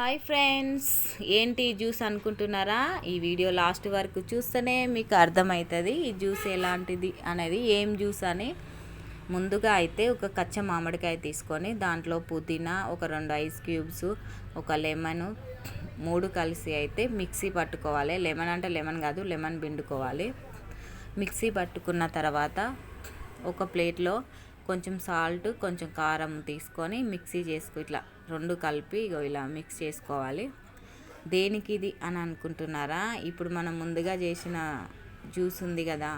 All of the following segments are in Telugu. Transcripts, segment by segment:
హాయ్ ఫ్రెండ్స్, ఏంటి జ్యూస్ అనుకుంటున్నారా? ఈ వీడియో లాస్ట్ వరకు చూస్తేనే మీకు అర్థమవుతుంది ఈ జ్యూస్ ఎలాంటిది అనేది, ఏం జ్యూస్ అని. ముందుగా అయితే ఒక కచ్చ మామిడికాయ తీసుకొని దాంట్లో పుదీనా, ఒక 2 ఐస్ క్యూబ్స్, ఒక లెమన్, 3 కలిసి అయితే మిక్సీ పట్టుకోవాలి. లెమన్ అంటే లెమన్ కాదు, లెమన్ పిండుకోవాలి. మిక్సీ పట్టుకున్న తర్వాత ఒక ప్లేట్లో కొంచెం సాల్ట్, కొంచెం కారం తీసుకొని మిక్సీ ఇట్లా 2 కలిపి ఇలా మిక్స్ చేసుకోవాలి. దేనికి ఇది అని అనుకుంటున్నారా? ఇప్పుడు మనం ముందుగా చేసిన జ్యూస్ ఉంది కదా,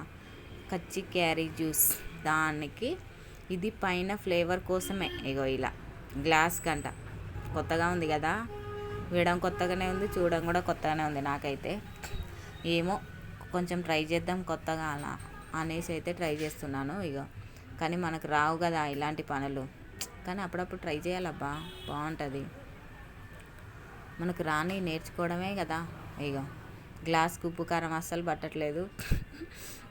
కచ్చి క్యారీ జ్యూస్, దానికి ఇది పైన ఫ్లేవర్ కోసమే ఇలా గ్లాస్ గంట. కొత్తగా ఉంది కదా, వేయడం కొత్తగానే ఉంది, చూడడం కూడా కొత్తగానే ఉంది. నాకైతే ఏమో కొంచెం ట్రై చేద్దాం కొత్తగా అలా అనేసి అయితే ట్రై చేస్తున్నాను. కానీ మనకు రావు కదా ఇలాంటి పనులు, కానీ అప్పుడప్పుడు ట్రై చేయాలబ్బా, బాగుంటుంది. మనకు రాని నేర్చుకోవడమే కదా. గ్లాస్కి ఉప్పు కారం అస్సలు పట్టట్లేదు.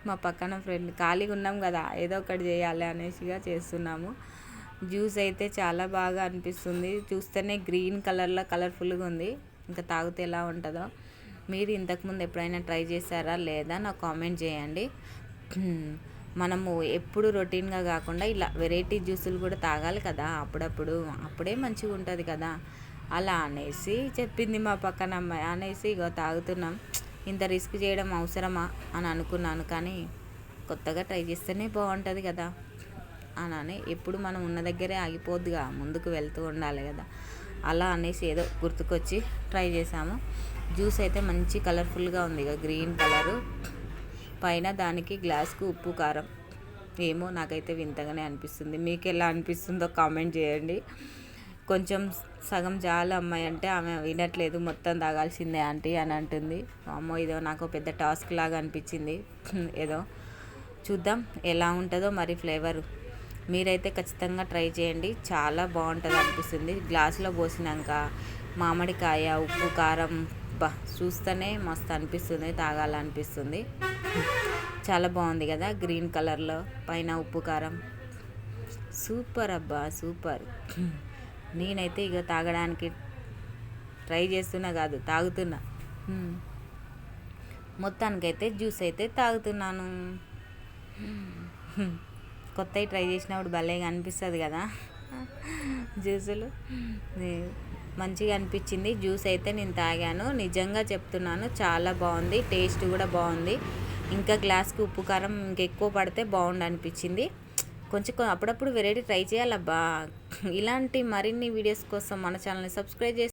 మా పక్కన ఫ్రెండ్ ఖాళీగా ఉన్నాం కదా, ఏదో ఒకటి చేయాలి అనేసిగా చేస్తున్నాము. జ్యూస్ అయితే చాలా బాగా అనిపిస్తుంది. చూస్తేనే గ్రీన్ కలర్లో కలర్ఫుల్గా ఉంది. ఇంకా తాగితే ఎలా ఉంటుందో. మీరు ఇంతకుముందు ఎప్పుడైనా ట్రై చేశారా లేదా నాకు కామెంట్ చేయండి. మనము ఎప్పుడు రొటీన్గా కాకుండా ఇలా వెరైటీ జ్యూసులు కూడా తాగాలి కదా అప్పుడప్పుడు, అప్పుడే మంచిగా ఉంటుంది కదా. అలా అనేసి చెప్పింది మా పక్కన అమ్మాయి. అనేసి తాగుతున్నాం. ఇంత రిస్క్ చేయడం అవసరమా అని అనుకున్నాను, కానీ కొత్తగా ట్రై చేస్తేనే బాగుంటుంది కదా అని. ఎప్పుడు మనం ఉన్న దగ్గరే ఆగిపోద్దుగా, ముందుకు వెళ్తూ ఉండాలి కదా. అలా అనేసి ఏదో గుర్తుకొచ్చి ట్రై చేసాము. జ్యూస్ అయితే మంచి కలర్ఫుల్గా ఉంది, గ్రీన్ కలరు. పైన దానికి గ్లాస్కు ఉప్పు కారం. ఏమో నాకైతే వింతగానే అనిపిస్తుంది. మీకు ఎలా అనిపిస్తుందో కామెంట్ చేయండి. కొంచెం సగం జాలు అమ్మాయి అంటే ఆమె వినట్లేదు, మొత్తం తాగాల్సిందే ఆంటీ అని అంటుంది. అమ్మో, ఇదో నాకు పెద్ద టాస్క్ లాగా అనిపించింది. ఏదో చూద్దాం ఎలా ఉంటుందో మరి ఫ్లేవరు. మీరైతే ఖచ్చితంగా ట్రై చేయండి, చాలా బాగుంటుంది అనిపిస్తుంది. గ్లాసులో పోసినాక మామిడికాయ, ఉప్పు, కారం, చూస్తేనే మస్తు అనిపిస్తుంది, తాగాలనిపిస్తుంది. చాలా బాగుంది కదా, గ్రీన్ కలర్లో పైన ఉప్పు కారం. సూపర్ అబ్బా, సూపర్. నేనైతే తాగడానికి ట్రై చేస్తున్నా కాదు, తాగుతున్నా. మొత్తానికైతే జ్యూస్ అయితే తాగుతున్నాను. కొత్తవి ట్రై చేసినప్పుడు భలేగా అనిపిస్తుంది కదా జ్యూసులు. మంచిగా అనిపించింది జ్యూస్ అయితే. నేను తాగాను, నిజంగా చెప్తున్నాను, చాలా బాగుంది. టేస్ట్ కూడా బాగుంది. ఇంకా గ్లాస్కి ఉప్పు కారం ఇంకెక్కువ పడితే బాగుండు అనిపించింది. కొంచెం అప్పుడప్పుడు వెరైటీ ట్రై చేయాలబ్బా. ఇలాంటి మరిన్ని వీడియోస్ కోసం మన ఛానల్ని సబ్స్క్రైబ్ చేసి